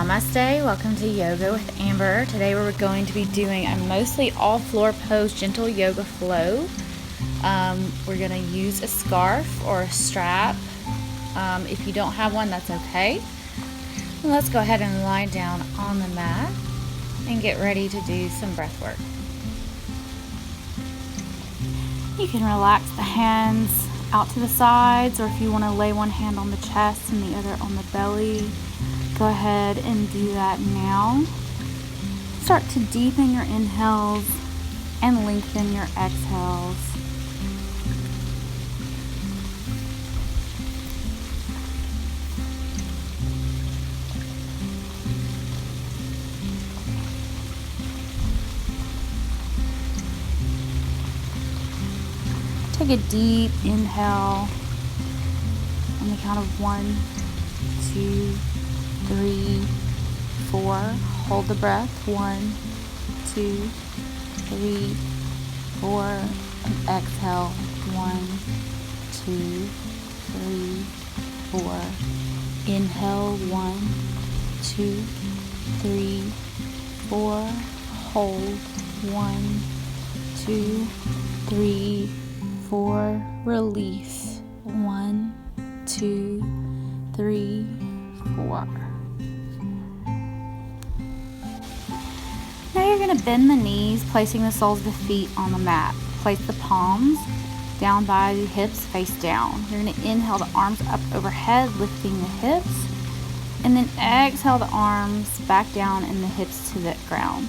Namaste, welcome to Yoga with Amber. Today we're going to be doing a mostly all floor pose gentle yoga flow. We're going to use a scarf or a strap. If you don't have one, that's okay. And let's go ahead and lie down on the mat and get ready to do some breath work. You can relax the hands out to the sides, or if you want to lay one hand on the chest and the other on the belly, go ahead and do that now. Start to deepen your inhales and lengthen your exhales. Take a deep inhale on the count of 1, 2, 3, 4. Hold the breath. 1, 2, 3, 4. And exhale. 1, 2, 3, 4. Inhale. 1, 2, 3, 4. Hold. 1, 2, 3, 4. Release. 1, 2, 3, 4. Now you're going to bend the knees, placing the soles of the feet on the mat. Place the palms down by the hips, face down. You're going to inhale the arms up overhead, lifting the hips, and then exhale the arms back down and the hips to the ground.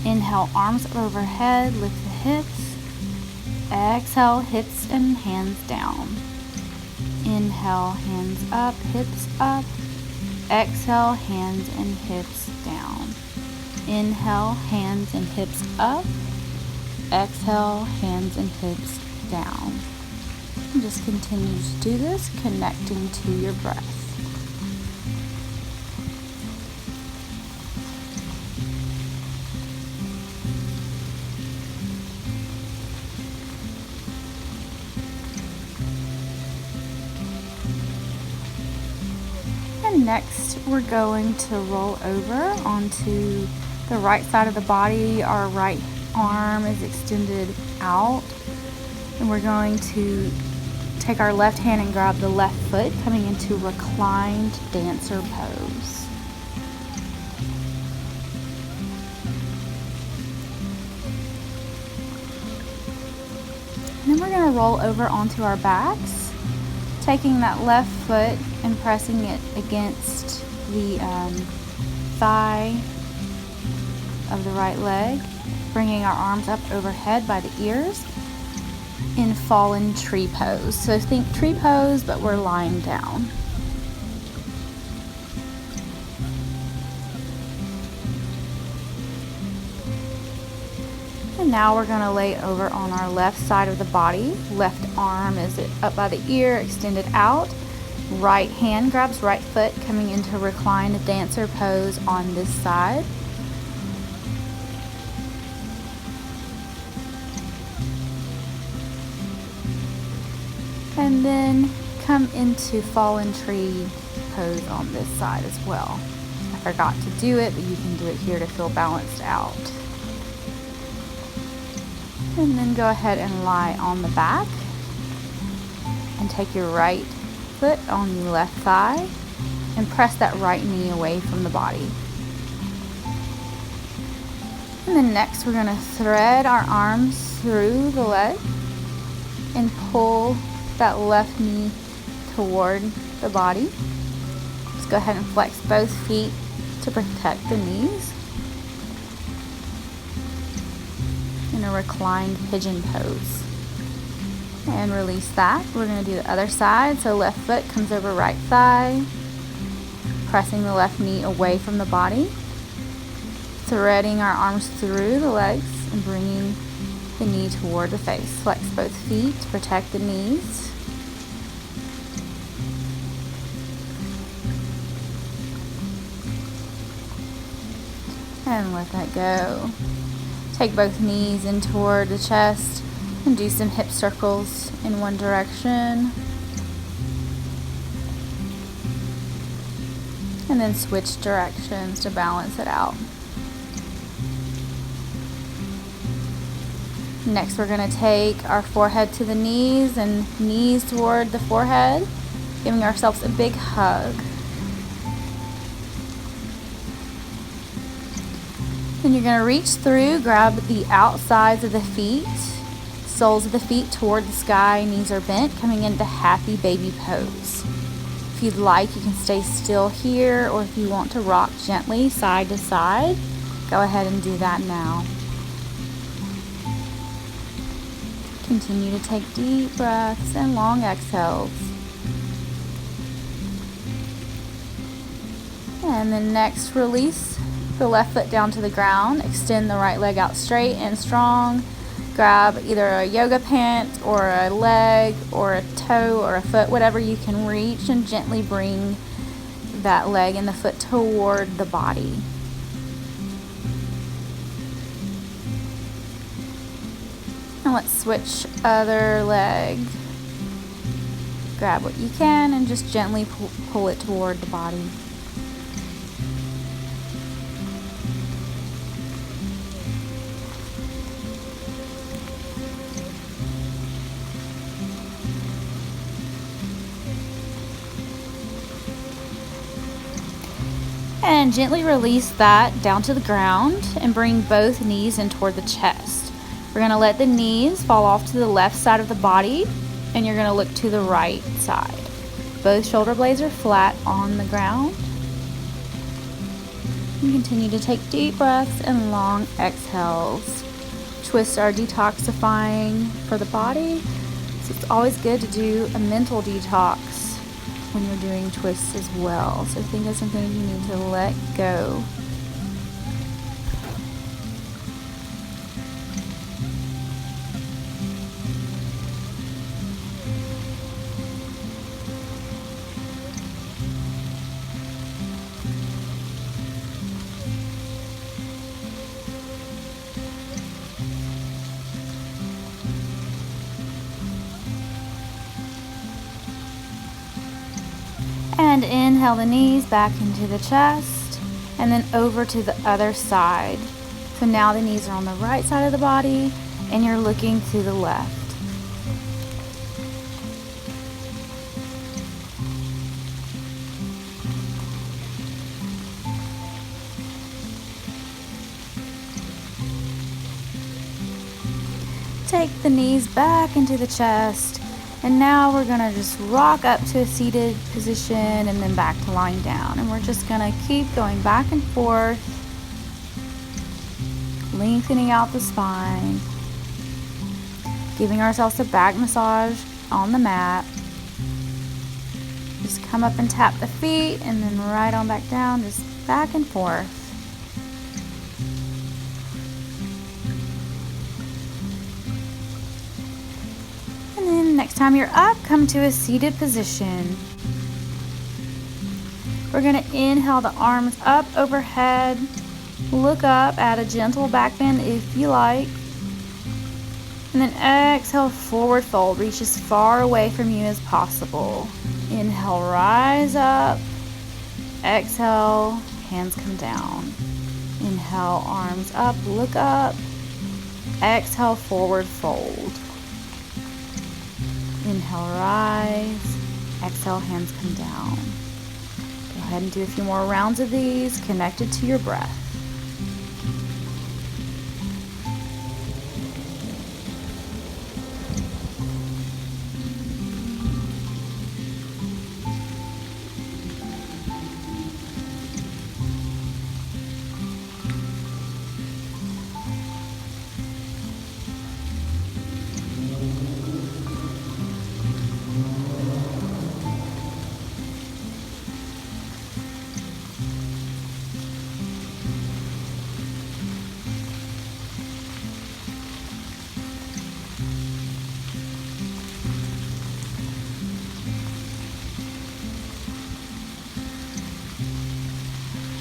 Inhale, arms up overhead, lift the hips. Exhale, hips and hands down. Inhale, hands up, hips up. Exhale, hands and hips down. Inhale, hands and hips up. Exhale, hands and hips down. And just continue to do this, connecting to your breath. Next, we're going to roll over onto the right side of the body. Our right arm is extended out, and we're going to take our left hand and grab the left foot, coming into reclined dancer pose. And then we're going to roll over onto our backs, taking that left foot and pressing it against the thigh of the right leg, bringing our arms up overhead by the ears in fallen tree pose. So think tree pose, but we're lying down. And now we're going to lay over on our left side of the body. Left arm is up by the ear, extended out. Right hand grabs right foot, coming into reclined dancer pose on this side. And then come into fallen tree pose on this side as well. I forgot to do it, but you can do it here to feel balanced out. And then go ahead and lie on the back and take your right foot on the left thigh and press that right knee away from the body. And then next we're going to thread our arms through the leg and pull that left knee toward the body. Just go ahead and flex both feet to protect the knees. In a reclined pigeon pose. And release that. We're going to do the other side. So left foot comes over right thigh, pressing the left knee away from the body, threading our arms through the legs and bringing the knee toward the face. Flex both feet to protect the knees. And let that go. Take both knees in toward the chest and do some hip circles in one direction. and then switch directions to balance it out. Next, we're going to take our forehead to the knees and knees toward the forehead, giving ourselves a big hug. Then you're going to reach through, grab the outsides of the feet, soles of the feet toward the sky, knees are bent, coming into happy baby pose. If you'd like, you can stay still here, or if you want to rock gently side to side, go ahead and do that now. Continue to take deep breaths and long exhales. And then next, release the left foot down to the ground. Extend the right leg out straight and strong. Grab either a yoga pant or a leg or a toe or a foot, whatever you can reach, and gently bring that leg and the foot toward the body. And let's switch other leg. Grab what you can and just gently pull it toward the body. And gently release that down to the ground and bring both knees in toward the chest. We're going to let the knees fall off to the left side of the body, and you're going to look to the right side. Both shoulder blades are flat on the ground. And continue to take deep breaths and long exhales. Twists are detoxifying for the body, so it's always good to do a mental detox when you're doing twists as well. So think of something you need to let go. And inhale the knees back into the chest and then over to the other side. So now the knees are on the right side of the body and you're looking to the left. Take the knees back into the chest. And now we're going to just rock up to a seated position and then back to lying down. And we're just going to keep going back and forth, lengthening out the spine, giving ourselves a back massage on the mat. Just come up and tap the feet and then right on back down, just back and forth. And then next time you're up, come to a seated position. We're going to inhale the arms up overhead. Look up, add a gentle back bend if you like. And then exhale, forward fold. Reach as far away from you as possible. Inhale, rise up. Exhale, hands come down. Inhale, arms up, look up. Exhale, forward fold. Inhale, rise. Exhale, hands come down. Go ahead and do a few more rounds of these, connected to your breath.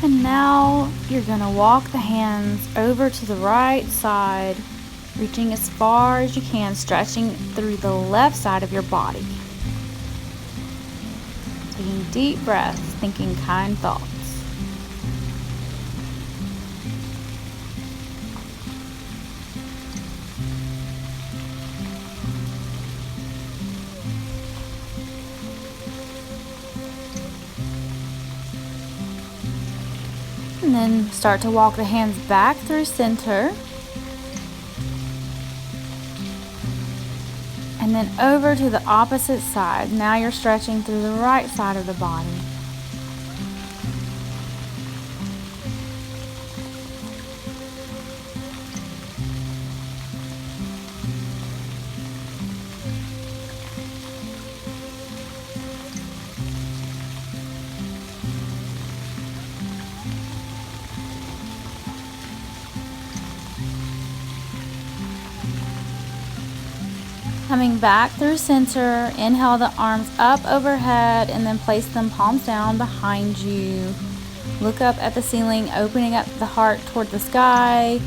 And now you're going to walk the hands over to the right side, reaching as far as you can, stretching through the left side of your body. Taking deep breaths, thinking kind thoughts. And then start to walk the hands back through center. And then over to the opposite side. Now you're stretching through the right side of the body. Coming back through center, inhale the arms up overhead and then place them palms down behind you. Look up at the ceiling, opening up the heart toward the sky,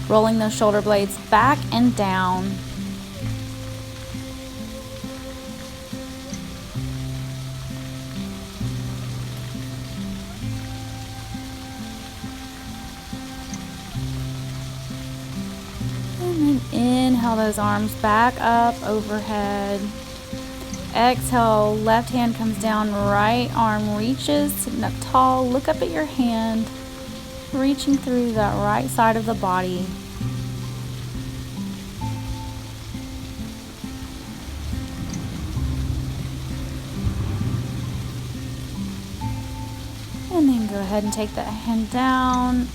rolling those shoulder blades back and down. And then inhale those arms back up overhead. Exhale, left hand comes down, right arm reaches, sitting up tall. Look up at your hand, reaching through that right side of the body. And then go ahead and take that hand down.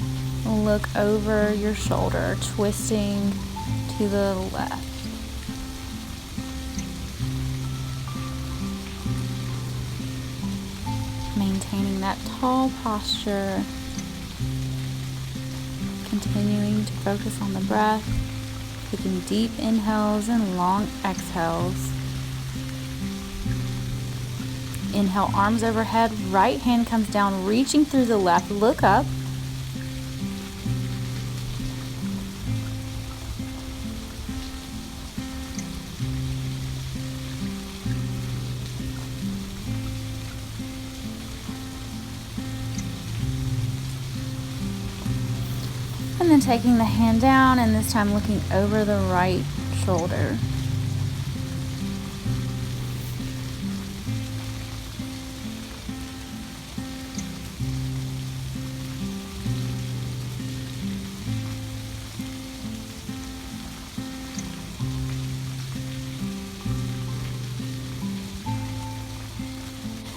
Look over your shoulder, twisting to the left. Maintaining that tall posture. Continuing to focus on the breath. Taking deep inhales and long exhales. Inhale, arms overhead, right hand comes down, reaching through the left. Look up. And then taking the hand down and this time looking over the right shoulder.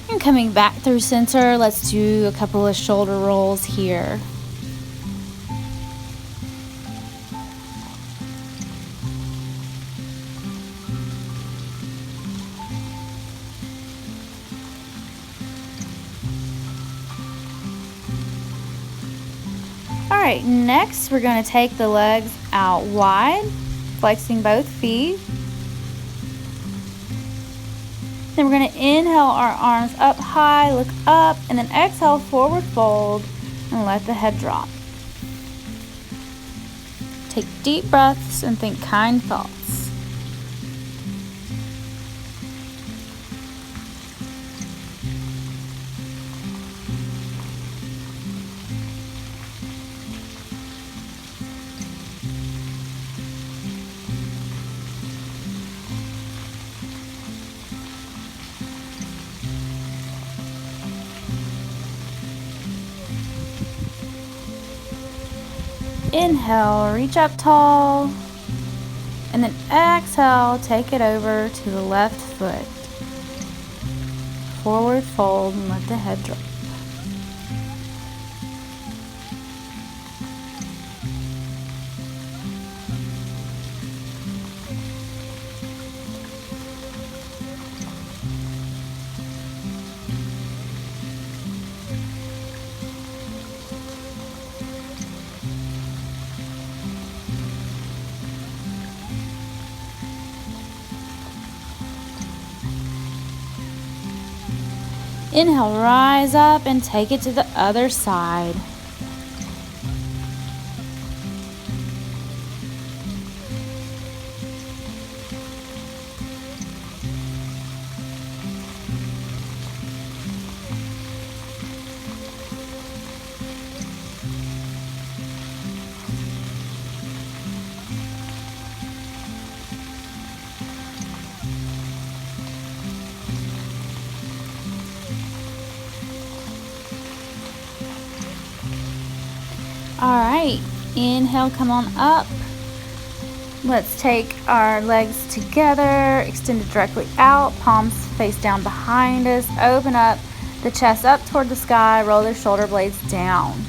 And coming back through center, let's do a couple of shoulder rolls here. Alright, next we're going to take the legs out wide, flexing both feet. Then we're going to inhale our arms up high, look up, and then exhale, forward fold, and let the head drop. Take deep breaths and think kind thoughts. Inhale, reach up tall, and then exhale, take it over to the left foot. Forward fold and let the head drop. Inhale, rise up and take it to the other side. Alright, inhale, come on up. Let's take our legs together, extended directly out, palms face down behind us. Open up the chest up toward the sky, roll the shoulder blades down.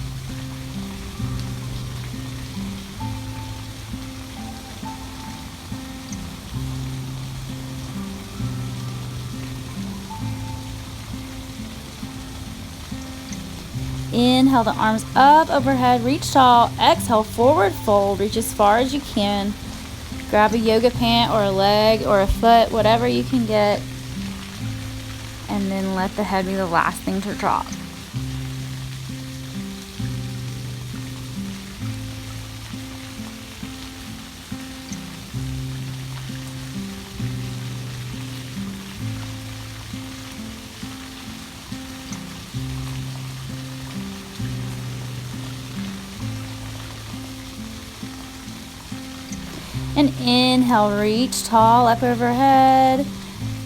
Inhale the arms up overhead, reach tall. Exhale, forward fold, reach as far as you can. Grab a yoga pant or a leg or a foot, whatever you can get. And then let the head be the last thing to drop. And inhale, reach tall up overhead.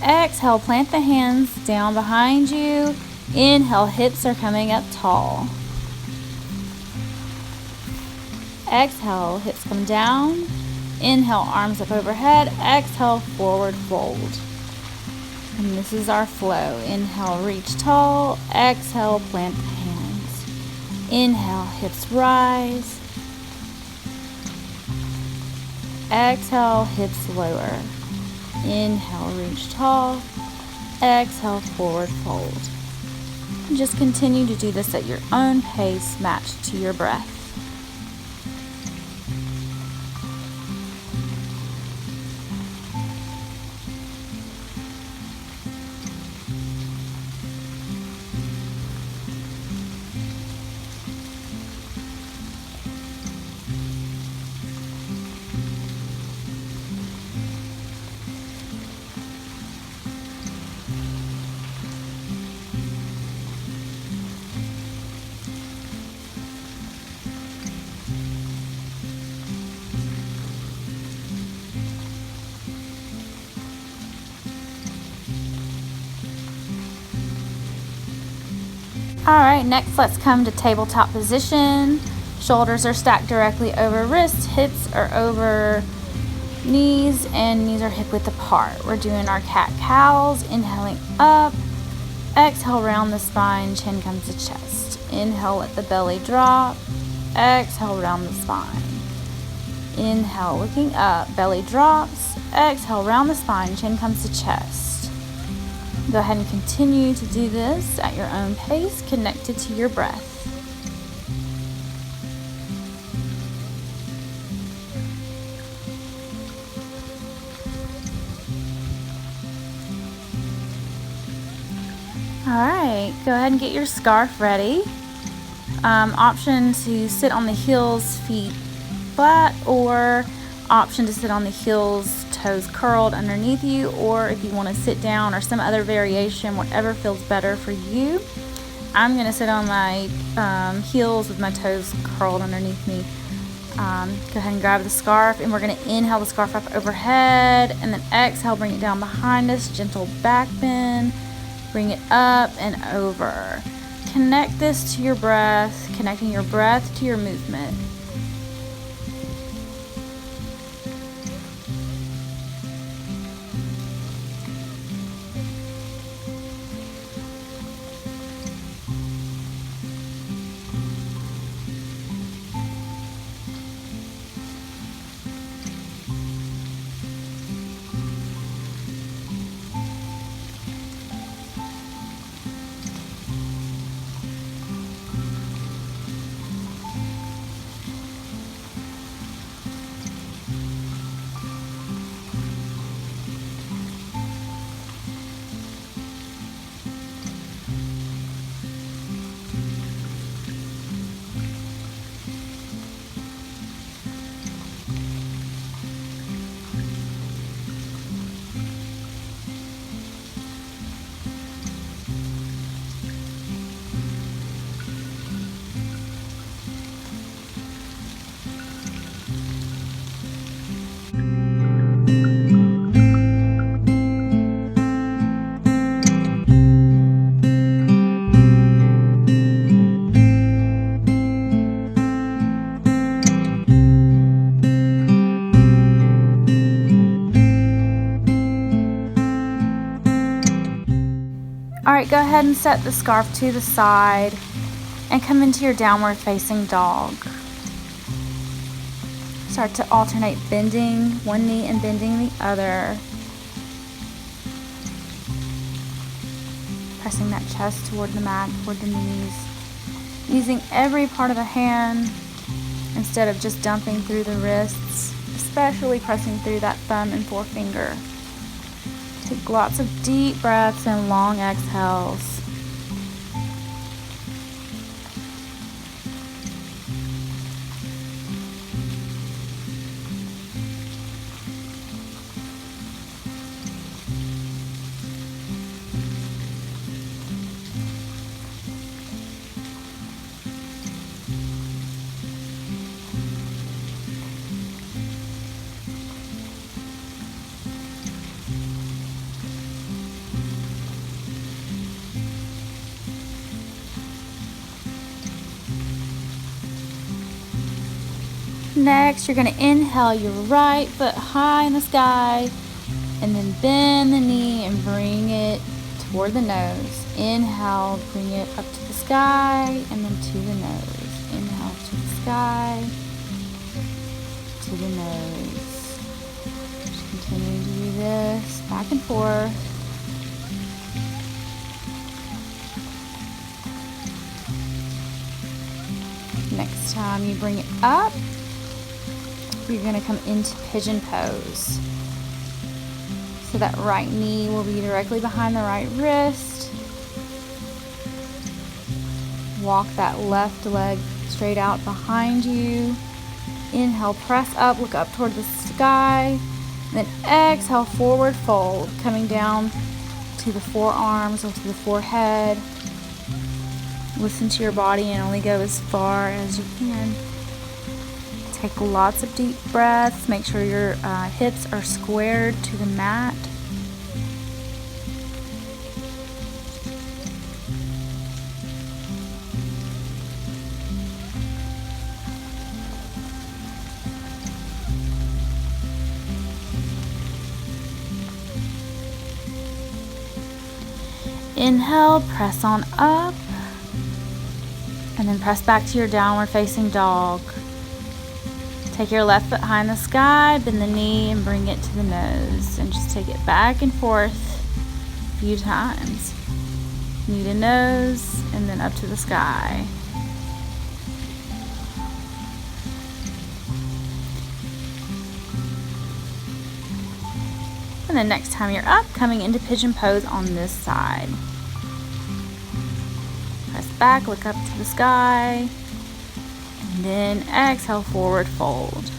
Exhale, plant the hands down behind you. Inhale, hips are coming up tall. Exhale, hips come down. Inhale, arms up overhead. Exhale, forward fold. And this is our flow. Inhale, reach tall. Exhale, plant the hands. Inhale, hips rise. Exhale, hips lower. Inhale, reach tall. Exhale, forward fold. And just continue to do this at your own pace, matched to your breath. Alright, next let's come to tabletop position. Shoulders are stacked directly over wrists, hips are over knees, and knees are hip width apart. We're doing our cat-cows, inhaling up. Exhale, round the spine, chin comes to chest. Inhale, let the belly drop. Exhale, round the spine. Inhale, looking up, belly drops. Exhale, round the spine, chin comes to chest. Go ahead and continue to do this at your own pace, connected to your breath. Alright, go ahead and get your scarf ready. Option to sit on the heels, feet flat, or option to sit on the heels, toes curled underneath you, or if you want to sit down or some other variation, whatever feels better for you. I'm going to sit on my heels with my toes curled underneath me. Go ahead and grab the scarf, and we're going to inhale the scarf up overhead, and then exhale, bring it down behind us, gentle back bend, bring it up and over. Connect this to your breath, connecting your breath to your movement. ahead and set the scarf to the side and come into your downward facing dog. Start to alternate bending one knee and bending the other. Pressing that chest toward the mat, toward the knees. Using every part of the hand instead of just dumping through the wrists, especially pressing through that thumb and forefinger. Take lots of deep breaths and long exhales. Next, you're going to inhale your right foot high in the sky and then bend the knee and bring it toward the nose. Inhale, bring it up to the sky and then to the nose. Inhale to the sky, to the nose. Just continue to do this back and forth. Next time you bring it up, you're going to come into pigeon pose. So that right knee will be directly behind the right wrist. Walk that left leg straight out behind you. Inhale, press up, look up toward the sky. Then exhale, forward fold, coming down to the forearms or to the forehead. Listen to your body and only go as far as you can. Take lots of deep breaths. Make sure your hips are squared to the mat. Inhale, press on up, and then press back to your downward facing dog. Take your left foot high in the sky, bend the knee and bring it to the nose, and just take it back and forth a few times. Knee to nose and then up to the sky. And then next time you're up, coming into pigeon pose on this side. Press back, look up to the sky. And then exhale, forward fold.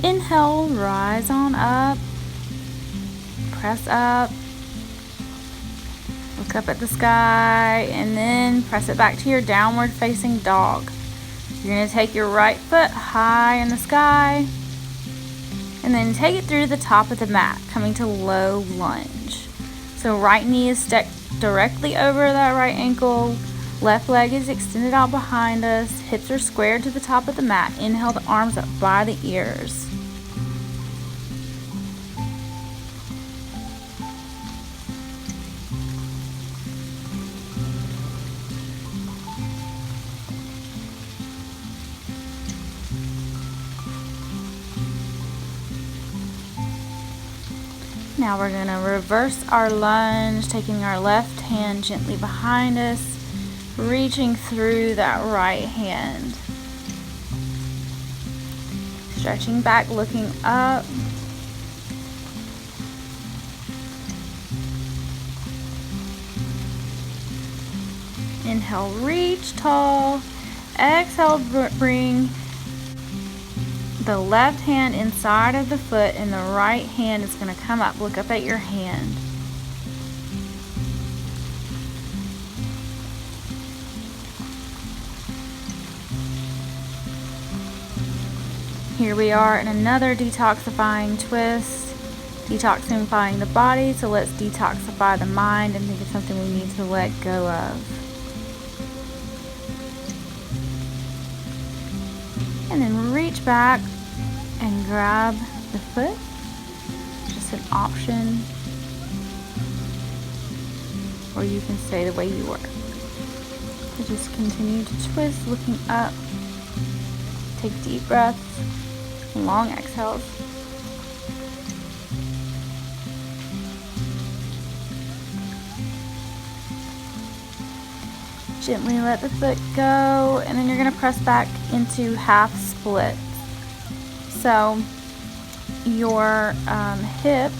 Inhale, rise on up, press up, look up at the sky, and then press it back to your downward facing dog. You're going to take your right foot high in the sky, and then take it through the top of the mat, coming to low lunge. So right knee is stacked directly over that right ankle, left leg is extended out behind us, hips are squared to the top of the mat. Inhale the arms up by the ears. Now we're going to reverse our lunge, taking our left hand gently behind us, reaching through that right hand. Stretching back, looking up. Inhale, reach tall. Exhale, bring the left hand inside of the foot and the right hand is going to come up. Look up at your hand. Here we are in another detoxifying twist, detoxifying the body, so let's detoxify the mind and think of something we need to let go of. And then reach back and grab the foot, just an option, or you can stay the way you were. So just continue to twist, looking up, take deep breaths, long exhales. Gently let the foot go, and then you're going to press back into half splits. So your hip,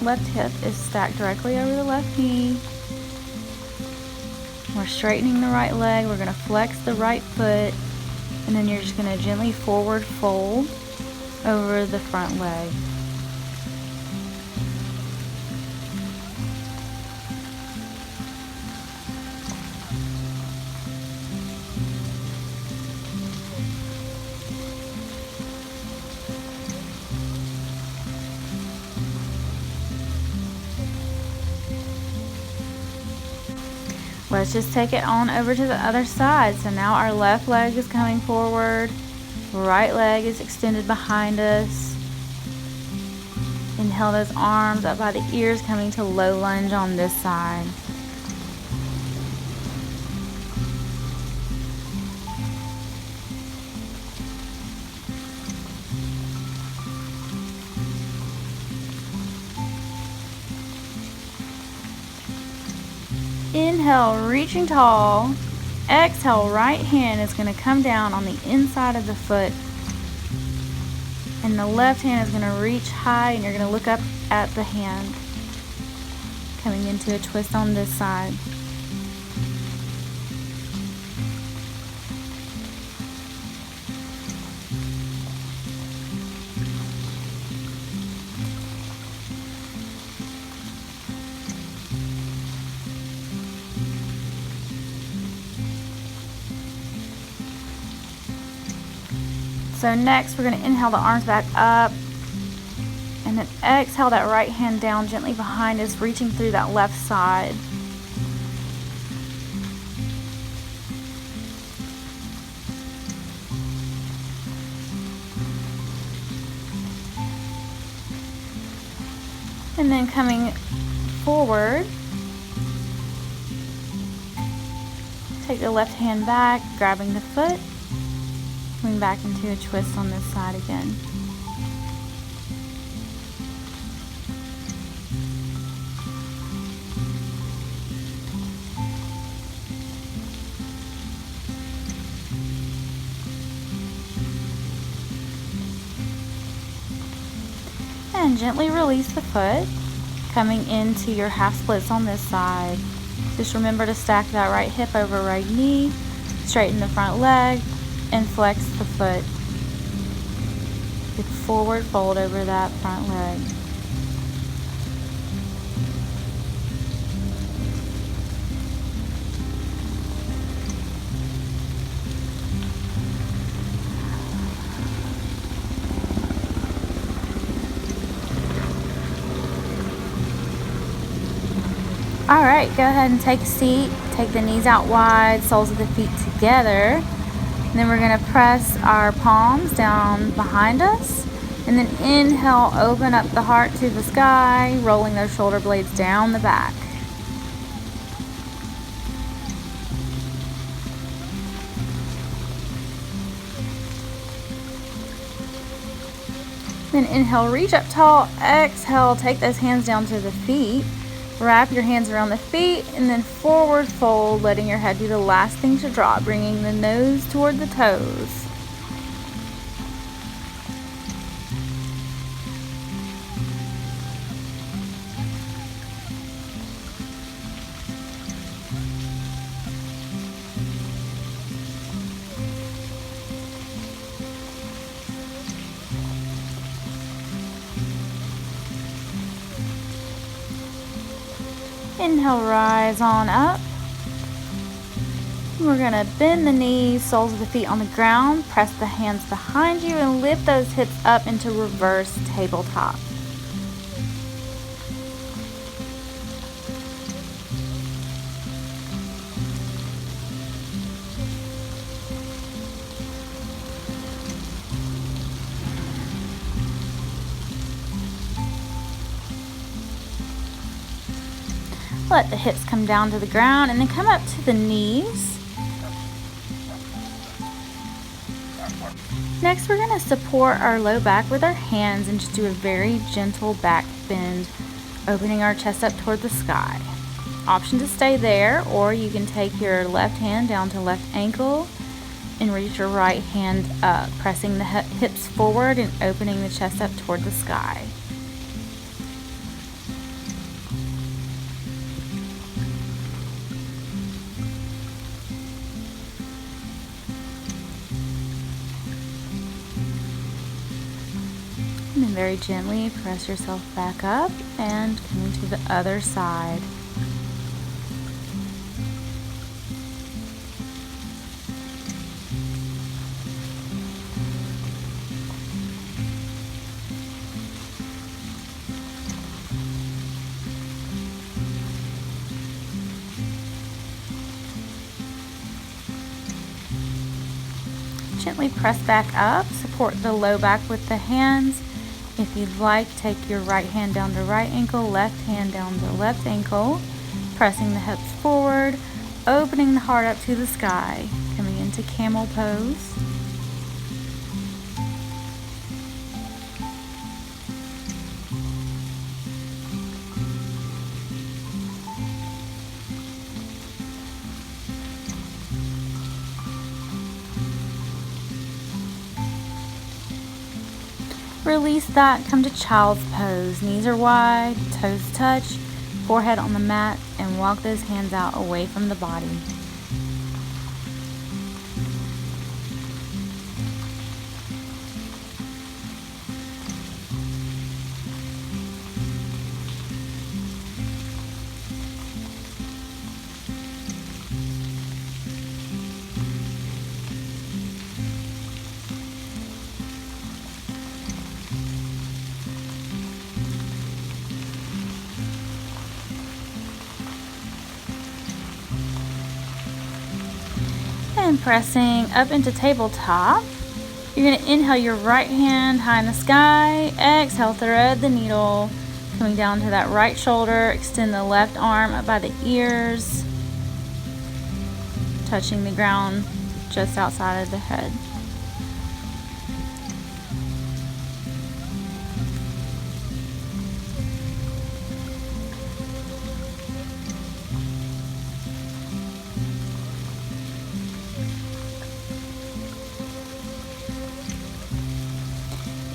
left hip, is stacked directly over the left knee. We're straightening the right leg. We're going to flex the right foot, and then you're just going to gently forward fold over the front leg. Let's just take it on over to the other side. So now our left leg is coming forward, right leg is extended behind us. Inhale those arms up by the ears, coming to low lunge on this side. Inhale, reaching tall. Exhale, right hand is going to come down on the inside of the foot. And the left hand is going to reach high, and you're going to look up at the hand. Coming into a twist on this side. So next, we're going to inhale the arms back up, and then exhale that right hand down gently behind us, reaching through that left side. And then coming forward, take the left hand back, grabbing the foot. Coming back into a twist on this side again. And gently release the foot, coming into your half splits on this side. Just remember to stack that right hip over right knee, straighten the front leg, and flex the foot. Good forward fold over that front leg. All right, go ahead and take a seat. Take the knees out wide, soles of the feet together. And then we're going to press our palms down behind us. And then inhale, open up the heart to the sky, rolling those shoulder blades down the back. Then inhale, reach up tall. Exhale, take those hands down to the feet. Wrap your hands around the feet, and then forward fold, letting your head be the last thing to drop, bringing the nose toward the toes. Inhale, rise on up. We're gonna bend the knees, soles of the feet on the ground, press the hands behind you, and lift those hips up into reverse tabletop. Let the hips come down to the ground and then come up to the knees. Next, we're going to support our low back with our hands and just do a very gentle back bend, opening our chest up toward the sky. Option to stay there, or you can take your left hand down to left ankle and reach your right hand up, pressing the hips forward and opening the chest up toward the sky. And then very gently press yourself back up and coming to the other side. Gently press back up, support the low back with the hands. If you'd like, take your right hand down to right ankle, left hand down to left ankle, pressing the hips forward, opening the heart up to the sky, coming into camel pose. Release that, come to child's pose. Knees are wide, toes touch, forehead on the mat, and walk those hands out away from the body. And pressing up into tabletop, you're going to inhale your right hand high in the sky, exhale, thread the needle, coming down to that right shoulder, extend the left arm up by the ears, touching the ground just outside of the head.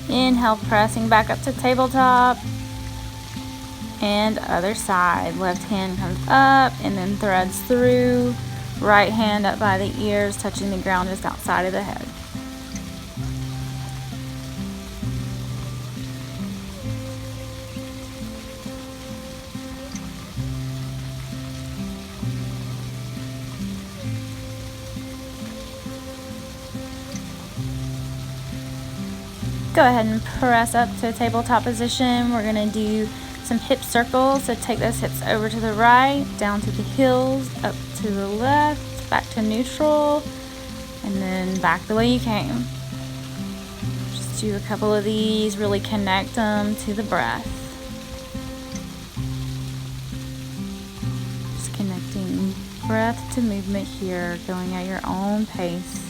Inhale, pressing back up to tabletop, and other side. Left hand comes up and then threads through. Right hand up by the ears, touching the ground just outside of the head. Go ahead and press up to a tabletop position. We're going to do some hip circles. So take those hips over to the right, down to the heels, up to the left, back to neutral, and then back the way you came. Just do a couple of these, really connect them to the breath. Just connecting breath to movement here, going at your own pace.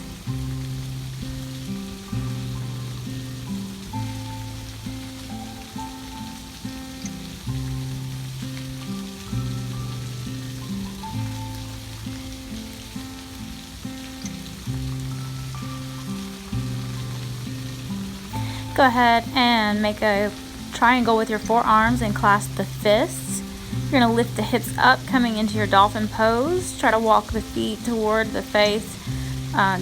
Go ahead and make a triangle with your forearms and clasp the fists. You're going to lift the hips up, coming into your dolphin pose. Try to walk the feet toward the face.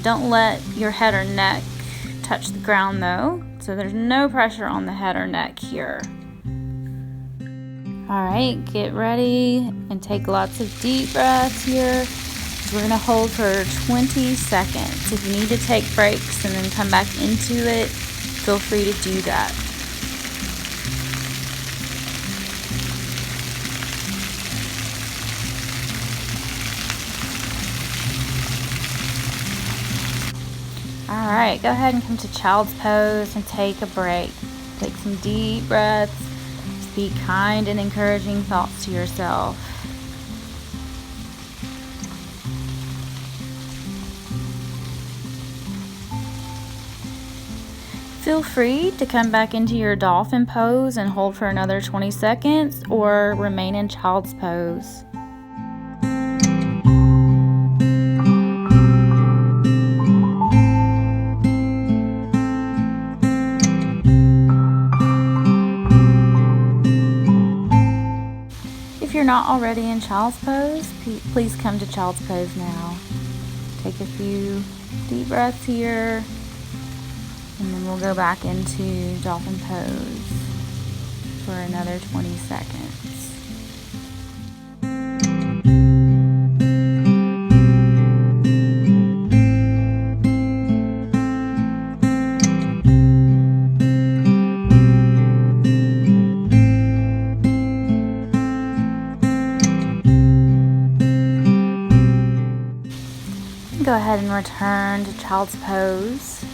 Don't let your head or neck touch the ground though, so there's no pressure on the head or neck here. All right, get ready and take lots of deep breaths here. We're going to hold for 20 seconds. If you need to take breaks and then come back into it, feel free to do that. All right, go ahead and come to child's pose and take a break. Take some deep breaths. Speak kind and encouraging thoughts to yourself. Feel free to come back into your dolphin pose and hold for another 20 seconds or remain in child's pose. If you're not already in child's pose, please come to child's pose now. Take a few deep breaths here, and then we'll go back into dolphin pose for another 20 seconds. Go ahead and return to child's pose.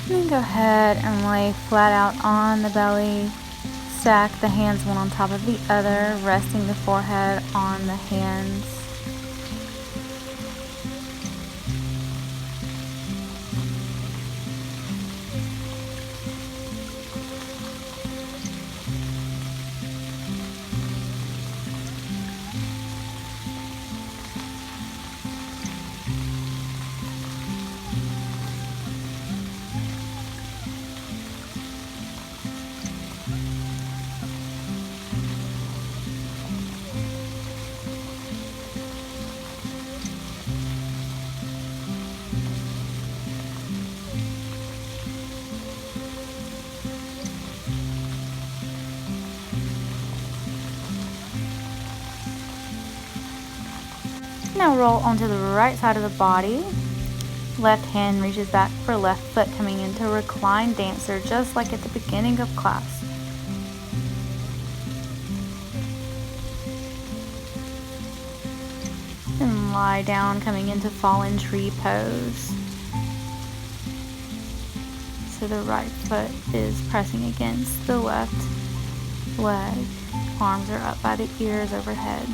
And then go ahead and lay flat out on the belly. Stack the hands one on top of the other, resting the forehead on the hands. Now roll onto the right side of the body. Left hand reaches back for left foot, coming into reclined dancer, just like at the beginning of class. And lie down, coming into fallen tree pose. So the right foot is pressing against the left leg. Arms are up by the ears overhead.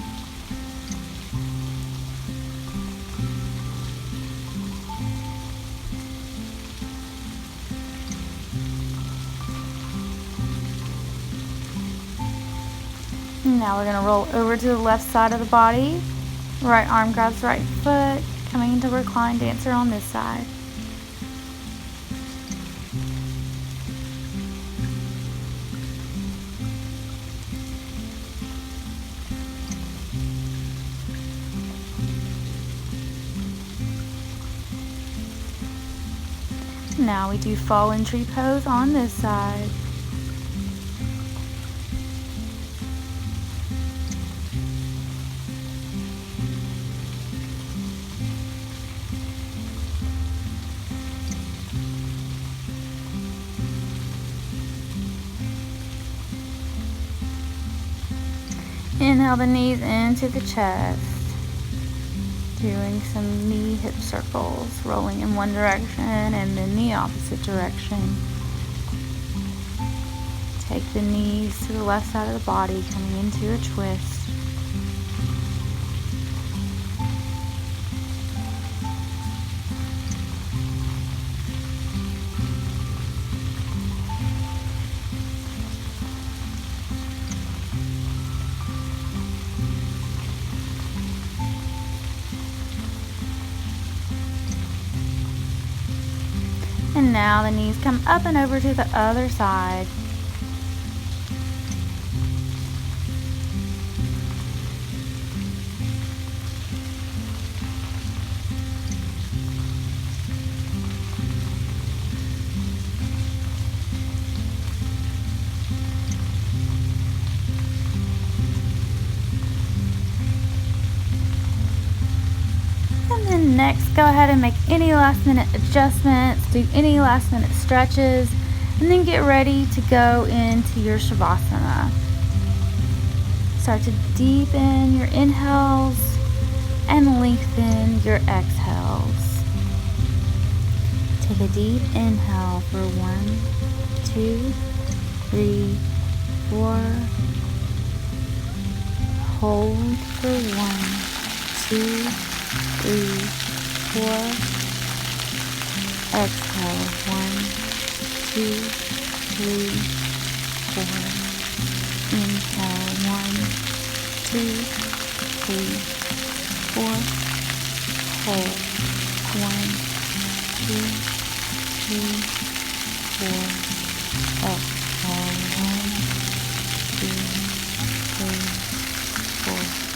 Now we're going to roll over to the left side of the body. Right arm grabs right foot, coming into reclined dancer on this side. Now we do fallen tree pose on this side. Inhale the knees into the chest. Doing some knee hip circles, rolling in one direction and then the opposite direction. Take the knees to the left side of the body, coming into a twist. And now the knees come up and over to the other side. Next, go ahead and make any last minute adjustments, do any last minute stretches, and then get ready to go into your Shavasana. Start to deepen your inhales and lengthen your exhales. Take a deep inhale for 1, 2, 3, 4. Hold for 1, 2, 3, 4. Exhale 1, 2, 3, 4. Inhale 1, 2, 3, 4. Hold 1, 2, 3, 4. Exhale 1, 2, 3, 4.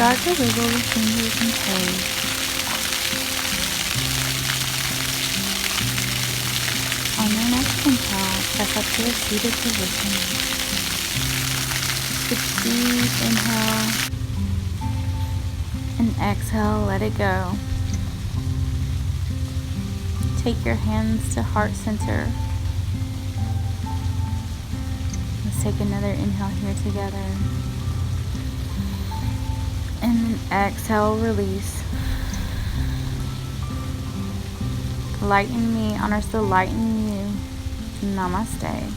Start to wiggle the fingers and toes. On your next inhale, press up to a seated position. Take deep inhale and exhale, let it go. Take your hands to heart center. Let's take another inhale here together. And then exhale, release. Light in me honors the light in you. Namaste.